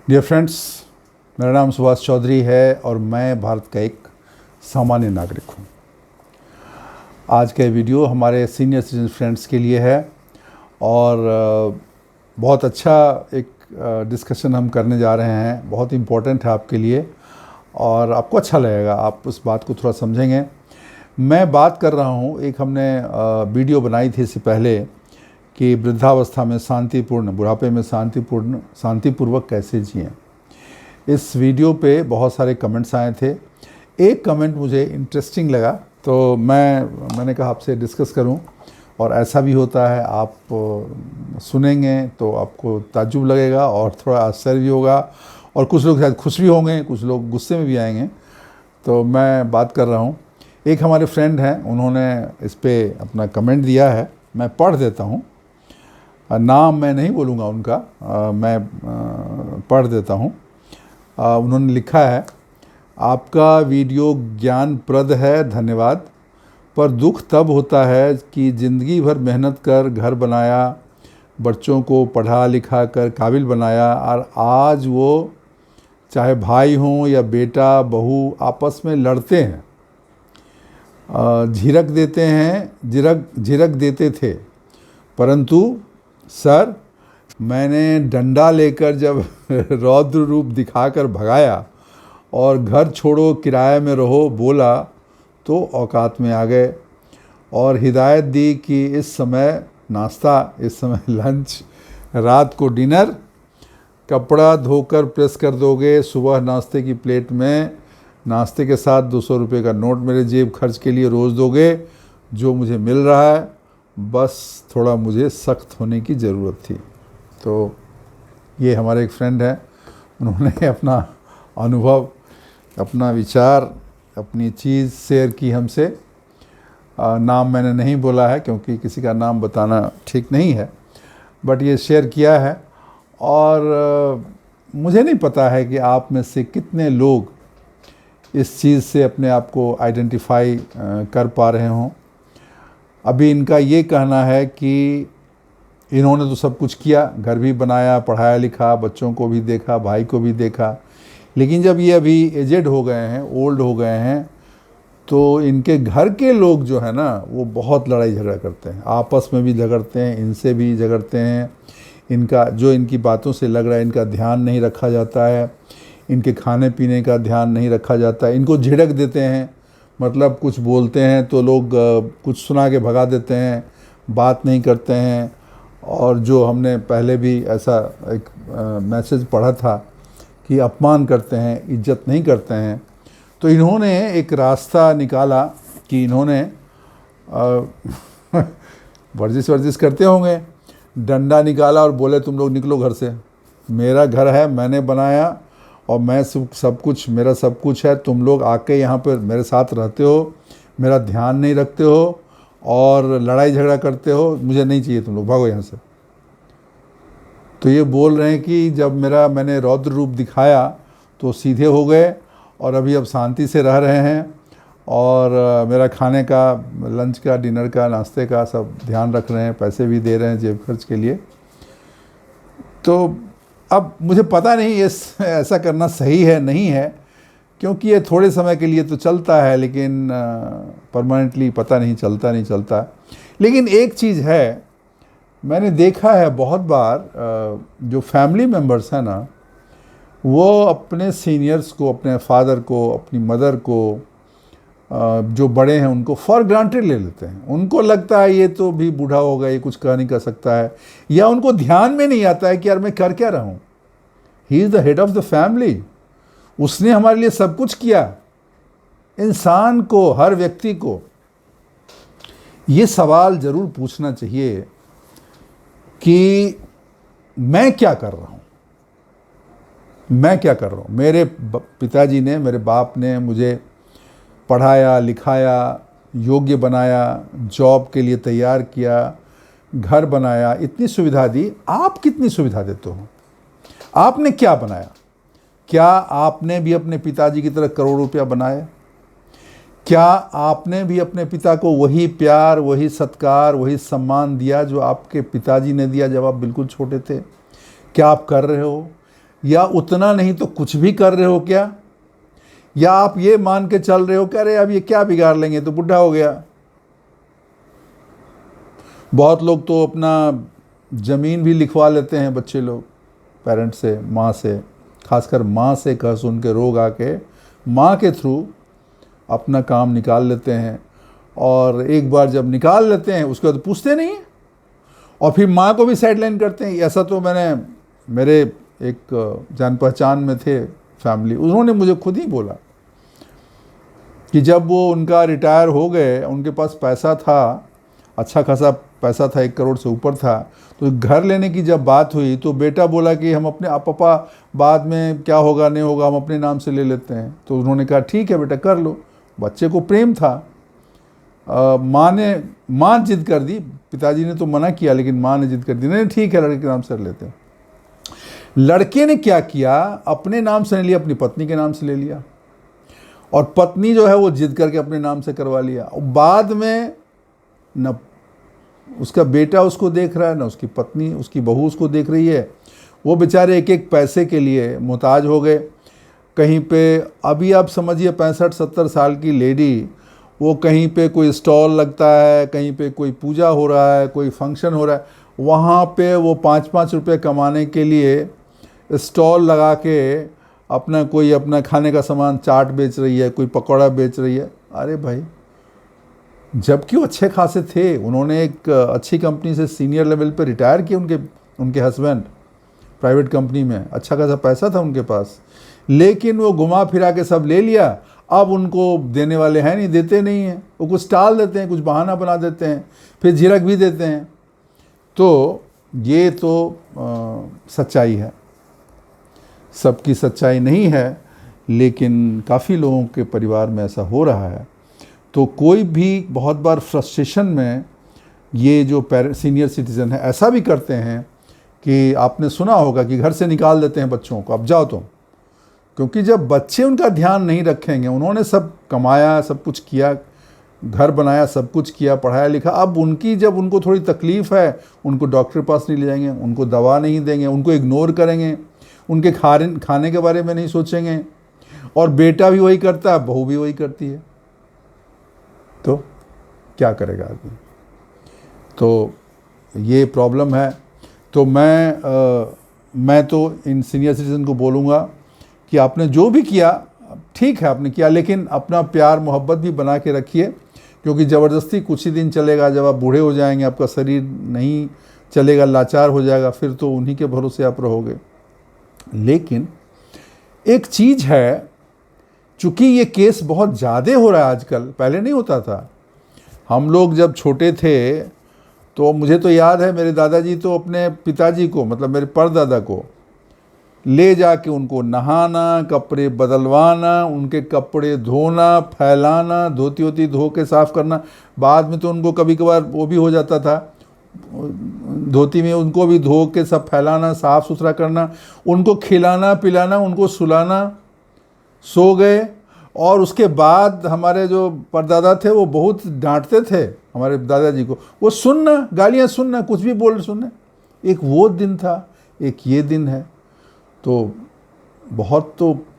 Dear friends, मेरा नाम सुभाष चौधरी है और मैं भारत का एक सामान्य नागरिक हूँ। आज का वीडियो हमारे सीनियर सिटीजन फ्रेंड्स के लिए है और बहुत अच्छा एक डिस्कशन हम करने जा रहे हैं। बहुत इम्पोर्टेंट है आपके लिए और आपको अच्छा लगेगा, आप उस बात को थोड़ा समझेंगे। मैं बात कर रहा हूँ, एक हमने वीडियो बनाई थी इससे पहले कि वृद्धावस्था में शांतिपूर्ण, बुढ़ापे में शांतिपूर्वक कैसे जिएं। इस वीडियो पे बहुत सारे कमेंट्स आए थे। एक कमेंट मुझे इंटरेस्टिंग लगा तो मैंने कहा आपसे डिस्कस करूं। और ऐसा भी होता है, आप सुनेंगे तो आपको ताज्जुब लगेगा और थोड़ा आश्चर्य भी होगा और कुछ लोग शायद खुश भी होंगे, कुछ लोग गुस्से में भी आएंगे। तो मैं बात कर रहा हूं, एक हमारे फ्रेंड हैं, उन्होंने इस पर अपना कमेंट दिया है। मैं पढ़ देता हूं, नाम मैं नहीं बोलूँगा उनका, मैं पढ़ देता हूँ। उन्होंने लिखा है, आपका वीडियो ज्ञानप्रद है, धन्यवाद। पर दुख तब होता है कि ज़िंदगी भर मेहनत कर घर बनाया, बच्चों को पढ़ा लिखा कर काबिल बनाया और आज वो चाहे भाई हों या बेटा बहू आपस में लड़ते हैं, झिड़क देते थे। परंतु सर, मैंने डंडा लेकर जब रौद्र रूप दिखाकर भगाया और घर छोड़ो किराए में रहो बोला तो औकात में आ गए और हिदायत दी कि इस समय नाश्ता, इस समय लंच, रात को डिनर, कपड़ा धोकर प्रेस कर दोगे, सुबह नाश्ते की प्लेट में नाश्ते के साथ 200 रुपये का नोट मेरे जेब खर्च के लिए रोज़ दोगे, जो मुझे मिल रहा है, बस थोड़ा मुझे सख्त होने की ज़रूरत थी। तो ये हमारे एक फ्रेंड हैं, उन्होंने अपना अनुभव, अपना विचार, अपनी चीज़ शेयर की हमसे। नाम मैंने नहीं बोला है क्योंकि किसी का नाम बताना ठीक नहीं है, बट ये शेयर किया है। और मुझे नहीं पता है कि आप में से कितने लोग इस चीज़ से अपने आप को आइडेंटिफाई कर पा रहे हों। अभी इनका ये कहना है कि इन्होंने तो सब कुछ किया, घर भी बनाया, पढ़ाया लिखा, बच्चों को भी देखा, भाई को भी देखा, लेकिन जब ये अभी एजेड हो गए हैं, ओल्ड हो गए हैं, तो इनके घर के लोग जो है ना, वो बहुत लड़ाई झगड़ा करते हैं, आपस में भी झगड़ते हैं, इनसे भी झगड़ते हैं। इनका जो, इनकी बातों से लग रहा है इनका ध्यान नहीं रखा जाता है, इनके खाने पीने का ध्यान नहीं रखा जाता है, इनको झिड़क देते हैं, मतलब कुछ बोलते हैं तो लोग कुछ सुना के भगा देते हैं, बात नहीं करते हैं। और जो हमने पहले भी ऐसा एक मैसेज पढ़ा था कि अपमान करते हैं, इज्जत नहीं करते हैं। तो इन्होंने एक रास्ता निकाला कि इन्होंने वर्जिश करते होंगे, डंडा निकाला और बोले तुम लोग निकलो घर से, मेरा घर है, मैंने बनाया और मैं सब कुछ, मेरा सब कुछ है, तुम लोग आके यहाँ पर मेरे साथ रहते हो, मेरा ध्यान नहीं रखते हो और लड़ाई झगड़ा करते हो, मुझे नहीं चाहिए, तुम लोग भागो यहाँ से। तो ये बोल रहे हैं कि जब मैंने रौद्र रूप दिखाया तो सीधे हो गए और अभी अब शांति से रह रहे हैं और मेरा खाने का, लंच का, डिनर का, नाश्ते का सब ध्यान रख रहे हैं, पैसे भी दे रहे हैं जेब खर्च के लिए। तो अब मुझे पता नहीं ये ऐसा करना सही है नहीं है, क्योंकि ये थोड़े समय के लिए तो चलता है, लेकिन परमानेंटली पता नहीं चलता। लेकिन एक चीज़ है, मैंने देखा है बहुत बार, जो फैमिली मेम्बर्स हैं ना, वो अपने सीनियर्स को, अपने फादर को, अपनी मदर को, जो बड़े हैं उनको फॉर ग्रांटेड ले लेते हैं। उनको लगता है ये तो भी बूढ़ा हो गया, ये कुछ कह नहीं कर सकता है, या उनको ध्यान में नहीं आता है कि यार मैं कर क्या रहा हूँ। He is the head of the family, उसने हमारे लिए सब कुछ किया। इंसान को, हर व्यक्ति को ये सवाल ज़रूर पूछना चाहिए कि मैं क्या कर रहा हूँ, मैं क्या कर रहा हूँ। मेरे पिताजी ने, मेरे बाप ने मुझे पढ़ाया लिखाया, योग्य बनाया, जॉब के लिए तैयार किया, घर बनाया, इतनी सुविधा दी। आप कितनी सुविधा देते हो? आपने क्या बनाया? क्या आपने भी अपने पिताजी की तरह करोड़ रुपया बनाया? क्या आपने भी अपने पिता को वही प्यार, वही सत्कार, वही सम्मान दिया जो आपके पिताजी ने दिया जब आप बिल्कुल छोटे थे? क्या आप कर रहे हो? या उतना नहीं तो कुछ भी कर रहे हो क्या, या आप ये मान के चल रहे हो कि अरे अब ये क्या बिगाड़ लेंगे, तो बुढ़ा हो गया। बहुत लोग तो अपना ज़मीन भी लिखवा लेते हैं बच्चे लोग पेरेंट्स से, माँ से, खासकर माँ से कह सुन के रोग आके माँ के थ्रू अपना काम निकाल लेते हैं। और एक बार जब निकाल लेते हैं उसके बाद पूछते नहीं हैं, और फिर माँ को भी साइडलाइन करते हैं। ऐसा तो मेरे एक जान पहचान में थे फैमिली, उन्होंने मुझे खुद ही बोला कि जब वो उनका रिटायर हो गए, उनके पास पैसा था, अच्छा खासा पैसा था, 1 करोड़ से ऊपर था, तो घर लेने की जब बात हुई तो बेटा बोला कि हम अपने पापा बाद में क्या होगा नहीं होगा हम अपने नाम से ले लेते हैं। तो उन्होंने कहा ठीक है बेटा कर लो। बच्चे को प्रेम था, माँ जिद कर दी, पिताजी ने तो मना किया लेकिन माँ ने जिद कर दी, नहीं ठीक है लड़के के नाम से लेते हैं। लड़के ने क्या किया, अपने नाम से नहीं लिया, अपनी पत्नी के नाम से ले लिया, और पत्नी जो है वो जिद करके अपने नाम से करवा लिया। और बाद में न उसका बेटा उसको देख रहा है, ना उसकी पत्नी, उसकी बहू उसको देख रही है। वो बेचारे एक एक पैसे के लिए मोहताज हो गए। कहीं पे अभी आप समझिए 65-70 साल की लेडी, वो कहीं पे कोई स्टॉल लगता है, कहीं पे कोई पूजा हो रहा है, कोई फंक्शन हो रहा है, वहाँ पे वो 5-5 रुपये कमाने के लिए स्टॉल लगा के अपना खाने का सामान, चाट बेच रही है, कोई पकौड़ा बेच रही है। अरे भाई, जबकि वो अच्छे खासे थे, उन्होंने एक अच्छी कंपनी से सीनियर लेवल पे रिटायर किए, उनके हस्बैंड प्राइवेट कंपनी में, अच्छा खासा पैसा था उनके पास, लेकिन वो घुमा फिरा के सब ले लिया। अब उनको देने वाले हैं नहीं, देते नहीं हैं, वो कुछ टाल देते हैं, कुछ बहाना बना देते हैं, फिर झिड़क भी देते हैं। तो ये तो सच्चाई है, सबकी सच्चाई नहीं है, लेकिन काफ़ी लोगों के परिवार में ऐसा हो रहा है। तो कोई भी बहुत बार फ्रस्ट्रेशन में ये जो सीनियर सिटीज़न है ऐसा भी करते हैं कि आपने सुना होगा कि घर से निकाल देते हैं बच्चों को, अब जाओ तुम। क्योंकि जब बच्चे उनका ध्यान नहीं रखेंगे, उन्होंने सब कमाया, सब कुछ किया, घर बनाया, सब कुछ किया, पढ़ाया लिखा, अब जब उनको थोड़ी तकलीफ़ है, उनको डॉक्टर के पास नहीं ले जाएंगे, उनको दवा नहीं देंगे, उनको इग्नोर करेंगे, उनके खाने के बारे में नहीं सोचेंगे। और बेटा भी वही करता है, बहू भी वही करती है, तो क्या करेगा आदमी। तो ये प्रॉब्लम है। तो मैं तो इन सीनियर सिटीजन को बोलूँगा कि आपने जो भी किया ठीक है, आपने किया, लेकिन अपना प्यार मोहब्बत भी बना के रखिए, क्योंकि ज़बरदस्ती कुछ ही दिन चलेगा, जब आप बूढ़े हो जाएंगे, आपका शरीर नहीं चलेगा, लाचार हो जाएगा, फिर तो उन्हीं के भरोसे आप रहोगे। लेकिन एक चीज़ है, चूँकि ये केस बहुत ज़्यादा हो रहा है आजकल, पहले नहीं होता था। हम लोग जब छोटे थे तो मुझे तो याद है, मेरे दादाजी तो अपने पिताजी को, मतलब मेरे परदादा को, ले जाके उनको नहाना, कपड़े बदलवाना, उनके कपड़े धोना, फैलाना, धोती होती धो के साफ़ करना। बाद में तो उनको कभी कभार वो भी हो जाता था, धोती में उनको भी धो के सब फैलाना, साफ़ सुथरा करना, उनको खिलाना पिलाना, उनको सुलाना, सो गए। और उसके बाद हमारे जो परदादा थे वो बहुत डांटते थे हमारे दादाजी को, वो सुनना, गालियाँ सुनना, कुछ भी बोल सुनना। एक वो दिन था, एक ये दिन है। तो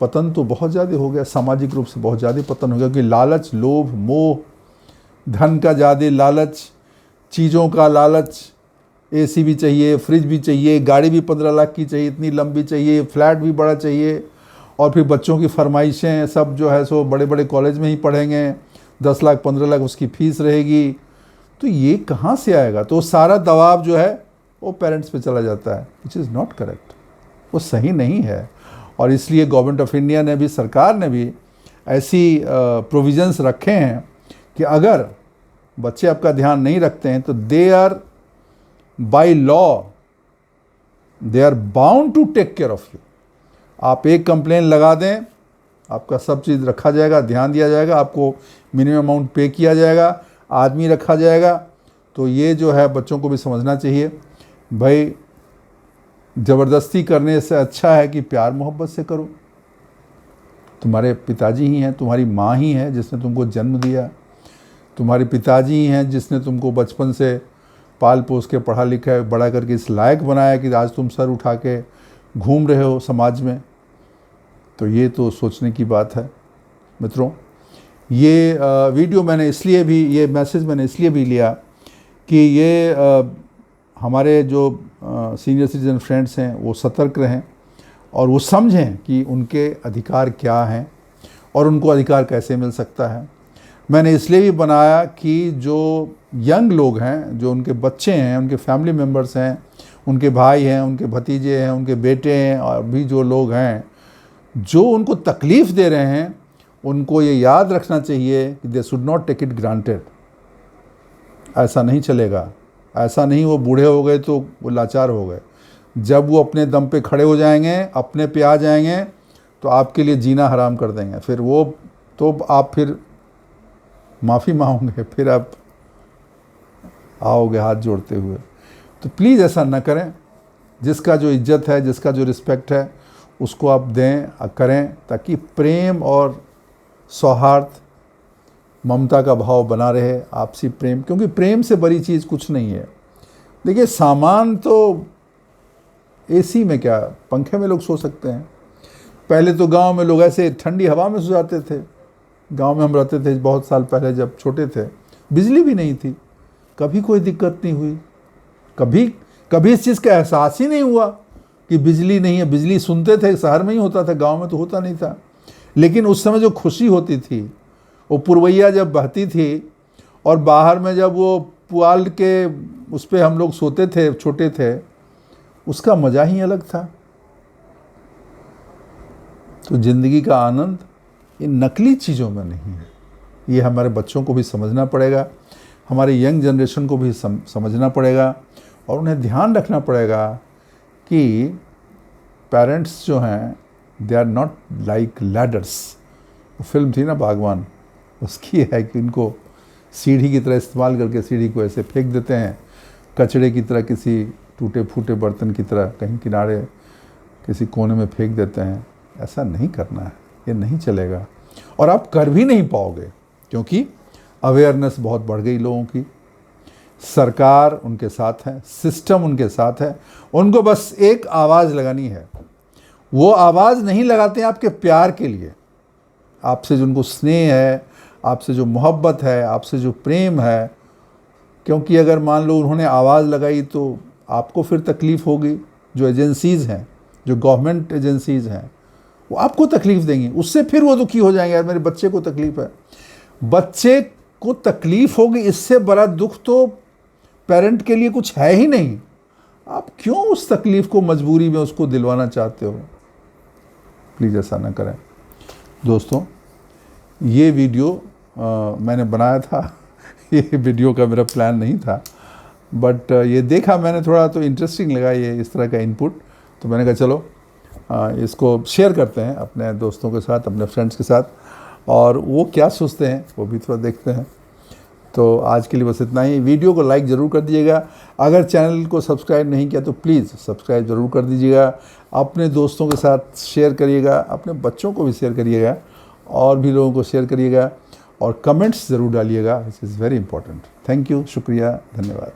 पतन तो बहुत ज़्यादा हो गया, सामाजिक रूप से बहुत ज़्यादा पतन हो गया, क्योंकि लालच, लोभ, मोह, धन का ज़्यादा लालच, चीज़ों का लालच, एसी भी चाहिए, फ्रिज भी चाहिए, गाड़ी भी 15 लाख की चाहिए, इतनी लंबी चाहिए, फ्लैट भी बड़ा चाहिए, और फिर बच्चों की फरमाइशें, सब जो है सो बड़े बड़े कॉलेज में ही पढ़ेंगे, 10 लाख 15 लाख उसकी फ़ीस रहेगी। तो ये कहाँ से आएगा? तो सारा दबाव जो है वो पेरेंट्स पे चला जाता है, विच इज़ नॉट करेक्ट, वो सही नहीं है। और इसलिए गवर्नमेंट ऑफ इंडिया ने भी, सरकार ने भी ऐसी प्रोविजंस रखे हैं कि अगर बच्चे आपका ध्यान नहीं रखते हैं तो they are by law, they are bound to take care of you. आप एक कंप्लेन लगा दें, आपका सब चीज़ रखा जाएगा, ध्यान दिया जाएगा, आपको मिनिमम अमाउंट पे किया जाएगा, आदमी रखा जाएगा। तो ये जो है बच्चों को भी समझना चाहिए, भाई ज़बरदस्ती करने से अच्छा है कि प्यार मोहब्बत से करो। तुम्हारे पिताजी ही हैं, तुम्हारी माँ ही है जिसने तुमको जन्म दिया, तुम्हारे पिताजी ही हैं जिसने तुमको बचपन से पाल पोस के पढ़ा लिखा बड़ा करके इस लायक बनाया कि आज तुम सर उठा के घूम रहे हो समाज में, तो ये तो सोचने की बात है मित्रों। ये वीडियो मैंने इसलिए भी, ये मैसेज मैंने इसलिए भी लिया कि ये हमारे जो सीनियर सिटीजन फ्रेंड्स हैं वो सतर्क रहें और वो समझें कि उनके अधिकार क्या हैं और उनको अधिकार कैसे मिल सकता है। मैंने इसलिए भी बनाया कि जो यंग लोग हैं, जो उनके बच्चे हैं, उनके फैमिली मेम्बर्स हैं, उनके भाई हैं, उनके भतीजे हैं, उनके बेटे हैं, और भी जो लोग हैं जो उनको तकलीफ़ दे रहे हैं, उनको ये याद रखना चाहिए कि they should not take it granted. ऐसा नहीं चलेगा, ऐसा नहीं वो बूढ़े हो गए तो वो लाचार हो गए। जब वो अपने दम पे खड़े हो जाएंगे, अपने पे आ जाएंगे, तो आपके लिए जीना हराम कर देंगे। फिर वो तो आप फिर माफ़ी मांगोगे, फिर आप आओगे हाथ जोड़ते हुए। तो प्लीज़ ऐसा न करें। जिसका जो इज्जत है, जिसका जो रिस्पेक्ट है, उसको आप दें, करें, ताकि प्रेम और सौहार्द, ममता का भाव बना रहे, आपसी प्रेम। क्योंकि प्रेम से बड़ी चीज़ कुछ नहीं है। देखिए, सामान तो एसी में क्या, पंखे में लोग सो सकते हैं। पहले तो गांव में लोग ऐसे ठंडी हवा में सो जाते थे। गांव में हम रहते थे बहुत साल पहले, जब छोटे थे, बिजली भी नहीं थी, कभी कोई दिक्कत नहीं हुई। कभी इस चीज़ का एहसास ही नहीं हुआ कि बिजली नहीं है। बिजली सुनते थे, शहर में ही होता था, गांव में तो होता नहीं था। लेकिन उस समय जो खुशी होती थी, वो पुरवैया जब बहती थी और बाहर में जब वो पुआल के उस पर हम लोग सोते थे, छोटे थे, उसका मज़ा ही अलग था। तो ज़िंदगी का आनंद इन नकली चीज़ों में नहीं है। ये हमारे बच्चों को भी समझना पड़ेगा, हमारे यंग जनरेशन को भी समझना पड़ेगा, और उन्हें ध्यान रखना पड़ेगा कि पेरेंट्स जो हैं, they are not like ladders. वो फिल्म थी ना बागवान, उसकी है कि इनको सीढ़ी की तरह इस्तेमाल करके सीढ़ी को ऐसे फेंक देते हैं, कचड़े की तरह, किसी टूटे फूटे बर्तन की तरह कहीं किनारे किसी कोने में फेंक देते हैं। ऐसा नहीं करना है, ये नहीं चलेगा, और आप कर भी नहीं पाओगे, क्योंकि अवेयरनेस बहुत बढ़ गई लोगों की। सरकार उनके साथ है, सिस्टम उनके साथ है, उनको बस एक आवाज़ लगानी है। वो आवाज़ नहीं लगाते हैं आपके प्यार के लिए, आपसे जो उनको स्नेह है, आपसे जो मोहब्बत है, आपसे जो प्रेम है। क्योंकि अगर मान लो उन्होंने आवाज़ लगाई तो आपको फिर तकलीफ़ होगी। जो एजेंसीज़ हैं, जो गवर्नमेंट एजेंसीज़ हैं, वो आपको तकलीफ़ देंगी, उससे फिर वो दुखी हो जाएंगे, यार मेरे बच्चे को तकलीफ़ है। बच्चे को तकलीफ़ होगी, इससे बड़ा दुख तो पेरेंट के लिए कुछ है ही नहीं। आप क्यों उस तकलीफ़ को मजबूरी में उसको दिलवाना चाहते हो? प्लीज़ ऐसा ना करें दोस्तों। ये वीडियो मैंने बनाया था, ये वीडियो का मेरा प्लान नहीं था, बट ये देखा मैंने, थोड़ा तो इंटरेस्टिंग लगा ये इस तरह का इनपुट, तो मैंने कहा चलो इसको शेयर करते हैं अपने दोस्तों के साथ, अपने फ्रेंड्स के साथ, और वो क्या सोचते हैं वो भी थोड़ा देखते हैं। तो आज के लिए बस इतना ही। वीडियो को लाइक ज़रूर कर दीजिएगा। अगर चैनल को सब्सक्राइब नहीं किया तो प्लीज़ सब्सक्राइब ज़रूर कर दीजिएगा। अपने दोस्तों के साथ शेयर करिएगा, अपने बच्चों को भी शेयर करिएगा, और भी लोगों को शेयर करिएगा, और कमेंट्स ज़रूर डालिएगा, this is very important. Thank you, शुक्रिया, धन्यवाद।